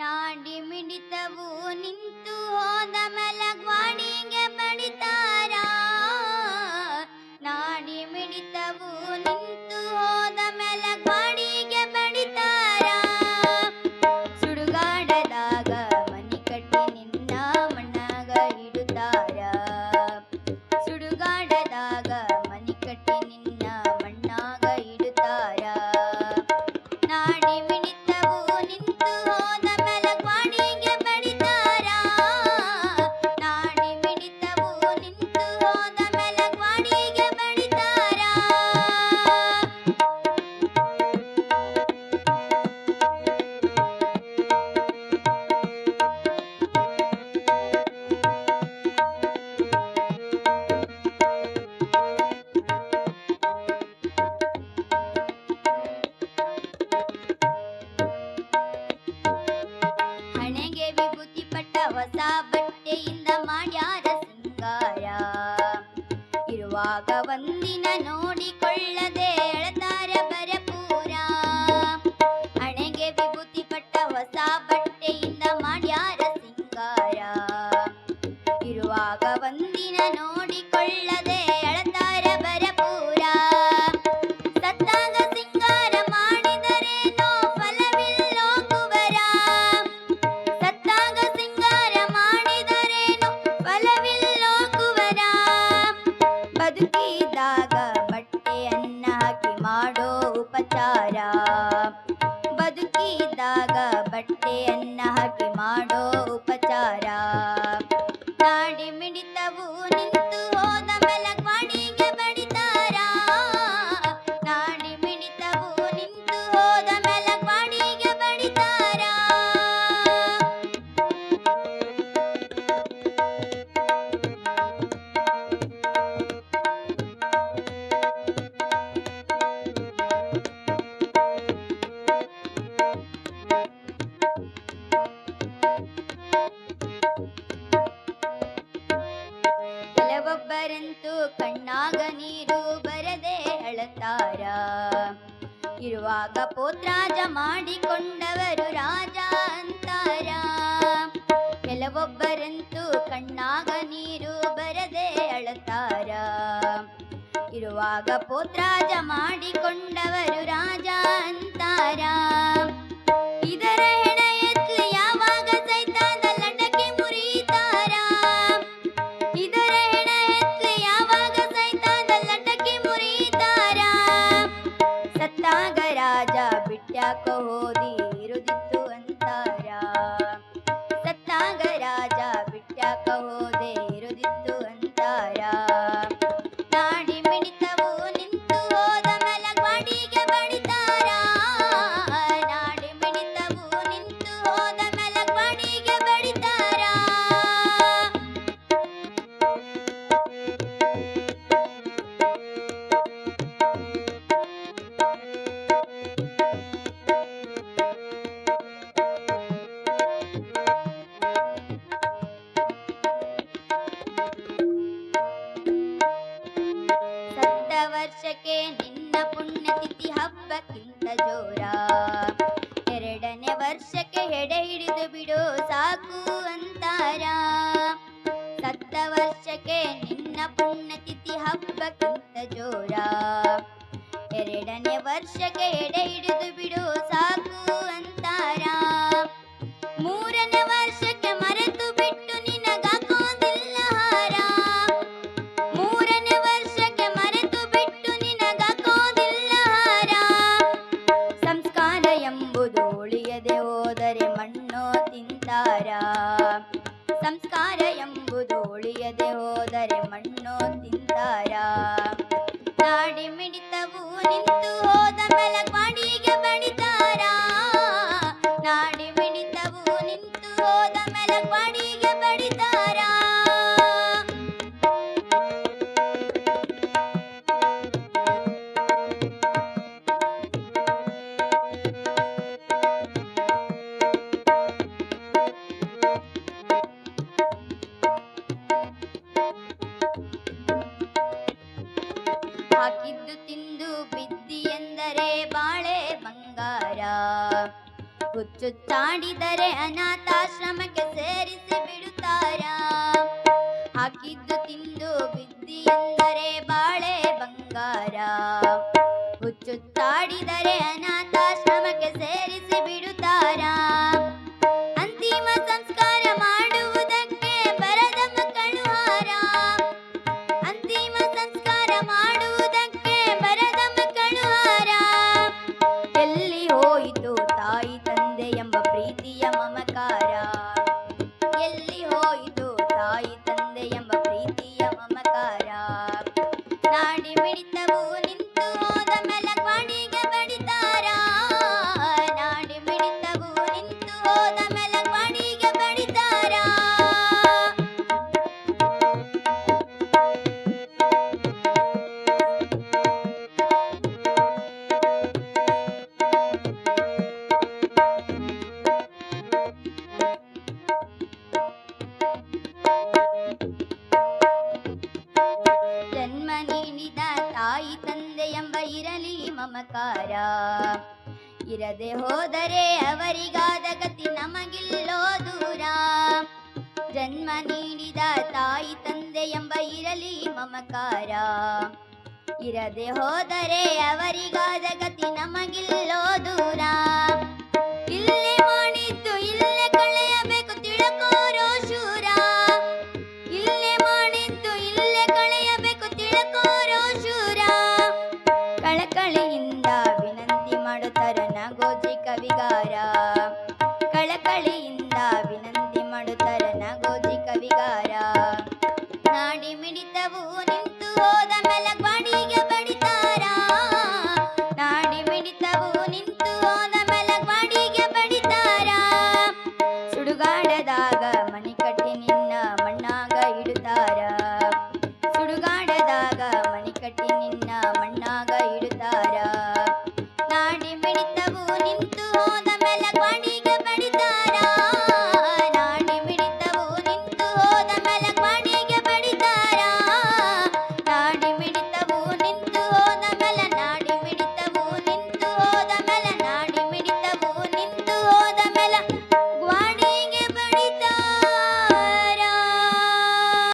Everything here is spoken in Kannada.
ನಾಡಿ ಮಿಡಿತವು ನಿಂತು ಹೋದ ಮೆಲಗ್ವಾಡಿಗೆ ಬಡಿತಾರ. ನಾಡಿ ಮಿಡಿತವು ನಿಂತು ಹೋದ ಮೆಲಗ್ವಾಡಿಗೆ ಬಡಿತಾರ. ಸುಡುಗಾಡದಾಗ ಮನಿ ಕಟ್ಟಿ ನಿನ್ನ ಮಣ್ಣಾಗ ಇಡುತ್ತಾರ. ಸುಡುಗಾಡದಾಗ ಮನಿ ಕಟ್ಟಿ ನಿನ್ನ ಮಣ್ಣಾಗ ಇಡುತ್ತಾರ. ನಾಡಿ ಮಿಡಿತವು ನಿಂತು ಹೋದ ಮೆಲಗ್ವಾಡಿಗೆ ಬಡಿತಾರ. ನಾಡಿ ಮಿಡಿತವು ನಿಂತು ಹೋದ ಮೆಲಗ್ವಾಡಿಗೆ ಬಡಿತಾರ. ಹಣೆಗೆ ವಿಭೂತಿ ಪಟ್ಟ ಹೊಸ ಬಟ್ಟೆಯಿಂದ ಮಾಡ್ಯಾರ ಸಿಂಗಾರ. ಇರುವಾಗ ಒಂದಿನ ನೋಡಿಕೊಳ್ಳದೆ ಎಳತಾರ ಬರಪೂರ. ಹಣೆಗೆ ವಿಭೂತಿ ಪಟ್ಟ ಹೊಸ ಬಟ್ಟೆಯಿಂದ ಮಾಡ್ಯಾರ ಸಿಂಗಾರ. ಇರುವಾಗ ಒಂದಿನ ನೋಡಿಕೊಳ್ಳದೆ ಎಳತಾರ ಬರಪೂರ. ಸತ್ತಾಗ ಸಿಂಗಾರ ಮಾಡಿದರೇನೋ ಫಲವಿಲ್ಲೋ ಕುವರ. ಸತ್ತಾಗ ಸಿಂಗಾರ ಮಾಡಿದರೇನೋ ಫಲವಿಲ್ಲೋ ಕುವರ. ಬದುಕಿದಾಗ ಬಟ್ಟೆಯನ್ನ ಹಾಕಿ ಮಾಡೋ ಉಪಚಾರ. ಬದುಕಿದಾಗ ಬಟ್ಟೆಯನ್ನ ಹಾಕಿ ಮಾಡೋ ಉಪಚಾರ. ನಾಡಿ ಮಿಡಿತವು ನಿಂತು ಹೋದ ಮೆಲಗ್ವಾಡಿಗೆ ಬಡಿತಾರ. ನಾಡಿ ಮಿಡಿತವು ನಿಂತು ಹೋದ ಮೆಲಗ್ವಾಡಿಗೆ ಬಡಿತಾರ. ಕೆಲವೊಬ್ಬರಂತೂ ಕಣ್ಣಾಗ ನೀರು ಬರದೆ ಅಳತಾರ. ಇರುವಾಗ ಪೋತ್ರಾಜ ಮಾಡಿಕೊಂಡವರು ರಾಜ ಅಂತಾರ. ಕೆಲವೊಬ್ಬರಂತೂ ಕಣ್ಣಾಗ ನೀರು ಬರದೆ ಅಳತಾರ. ಇರುವಾಗ ಪೋತ್ರಾಜ ಮಾಡಿಕೊಂಡವರು ರಾಜ ಅಂತಾರ. ಇದರ ಹೆಣ ಎತ್ಲಿ ಯಾವಾಗ ಸೈತಾನ ಲಟಕಿ ಮುರಿತಾರ. ಇದರ ಹೆಣ ಎತ್ಲಿ ಯಾವಾಗ ಸೈತಾನ ಲಟಕಿ ಮುರಿತಾರ. ಸತ್ತಾಗ ರಾಜ ಬಿಟ್ಯಾಕ ಹೋದಿ ಇರುದಿತ್ತು ಅಂತಾರ. ಸತ್ತಾಗ ರಾಜ ಬಿಟ್ಯಾಕ ಹೋದೆ ಇರುದಿತ್ತು ಅಂತಾರ. ನಾಡಿ ಮಿಡಿತವು ನಿಂತು ಹೋದ ಮೆಲಗ್ವಾಡಿಗೆ ಬಡಿತಾರ. ನಾಡಿ ಮಿಡಿತವು ನಿಂತು ಹೋದ ಮೆಲಗ್ವಾಡಿಗೆ ಬಡಿತಾರ. ಸತ್ತ ವರ್ಷಕ್ಕೆ ನಿನ್ನ ಪುಣ್ಯತಿಥಿ ಹಬ್ಬಕ್ಕಿಂತ ಜೋರ. ಎರಡನೇ ವರ್ಷಕ್ಕೆ ಎಡೆ ಹಿಡಿದು ಬಿಡು ಸಾಕು ಅಂತಾರ. ಸತ್ತ ವರ್ಷಕ್ಕೆ ನಿನ್ನ ಪುಣ್ಯತಿಥಿ ಹಬ್ಬಕ್ಕಿಂತ ಜೋರ. ಎರಡನೇ ವರ್ಷಕ್ಕೆ ಎಡೆ ಹಿಡಿದು ಬಿಡು ಸಾಕು ಅಂತಾರ. ಮೂರನೇ ವರ್ಷಕ್ಕೆ ಮರೆತು ಬಿಟ್ಟು ನಿನಗಾಕೋದಿಲ್ಲ ಹಾರ. ಮೂರನೇ ವರ್ಷಕ್ಕೆ ಮರೆತು ಬಿಟ್ಟು ನಿನಗಾಕೋದಿಲ್ಲ ಹಾರ. ಸಂಸ್ಕಾರ ಎಂಬುದು ಉಳಿಯದೆ ಹೋದರೆ ಮಣ್ಣು ತಿಂತಾರ. ಸಂಸ್ಕಾರ ಎಂಬುದು ಉಳಿಯದೆ ಹೋದರೆ ಮಣ್ಣು ತಿಂತಾರ. ನಾಡಿ ಮಿಡಿತವು ನಿಂತು ಹೋದ ಮೆಲಗ್ವಾಡಿಗೆ ಬಡಿತಾರ. ನಾಡಿ ಮಿಡಿತವು ನಿಂತು ಹೋದ ಮೆಲಗ್ವಾಡಿಗೆ ಬಡಿತಾರ. ಹಾಕಿದ್ದು ತಿಂದು ಬಿದ್ದಿ ಎಂದರೆ ಬಾಳೆ ಬಂಗಾರ. ಹುಚ್ಚುಚ್ಚಾಡಿದರೆ ಅನಾಥಾಶ್ರಮಕ್ಕೆ ಸೇರಿಸಿ ಬಿಡುತ್ತಾರ ಹಾಕಿದ್ದು ತಿಂದು ಬಿದ್ದಿ ಎಂದರೆ ಬಾಳೆ ಬಂಗಾರ ಹುಚ್ಚುಚ್ಚಾಡಿದರೆ ಅನಾಥಾಶ್ರಮಕ್ಕೆ ಸೇರಿಸಿ ಬಿಡುತ್ತಾರ ಅಂತಿಮ ಸಂಸ್ಕಾರ ಮಾಡುವುದಕ್ಕೆ ಬರದ ಮಕ್ಕಳು ಹಾರ ಅಂತಿಮ ಸಂಸ್ಕಾರ ಮಾಡುವುದಕ್ಕೆ ಬರದ ಮಕ್ಕಳು ಹಾರ ಎಲ್ಲಿ ಹೋಯಿತು ತಾಯಿ ತಂದೆ ಎಂಬ ಪ್ರೀತಿಯ ಮಮಕಾರ ಎಲ್ಲಿ ಹೋಯಿತು ತಾಯಿ ತಂದೆ ಎಂಬ ಪ್ರೀತಿಯ ಮಮಕಾರ ನಾಡಿ ಮಿಡಿತವು ನಿಂತು ಹೋದ ಮೆಲಕ್ವಾಡಿಗೆ ಬಡಿತಾರ ನಾಡಿ ಮಿಡಿತವು ನಿಂತು ಹೋದ ಮೆಲಕ್ವಾಡಿಗೆ ಬಡಿತಾರ ಜನ್ಮ ನೀಡಿದ ತಾಯಿ ತಂದೆ ಎಂಬ ಇರಲಿ ಮಮಕಾರ ಇರದೆ ಹೋದರೆ ಅವರಿಗಾದ ಗತಿ ನಮಗಿಲ್ಲೋ ದೂರ ಜನ್ಮ ನೀಡಿದ ತಾಯಿ ತಂದೆ ಎಂಬ ಇರಲಿ ಮಮಕಾರ ಇರದೆ ಹೋದರೆ ಅವರಿಗಾದ ಗತಿ ನಮಗಿಲ್ಲೋ ದೂರ ಇಲ್ಲೇ ಮಾಡಿದ್ದು ಇಲ್ಲೇ ಕಳೆಯಬೇಕು ತಿಳಕೋರೋ ಶೂರ ಇಲ್ಲೇ ಮಾಡಿದ್ದು ಇಲ್ಲೇ ಕಳೆಯಬೇಕು ತಿಳಕೋರೋ ಶೂರ ಕಳಕಳಿಯಿಂದ ವಿನಂತಿ ಮಾಡುತ್ತಾರೆ ನಗೋಜಿ ಕವಿಗಾರ ಕಳಕಳಿಯಿಂದ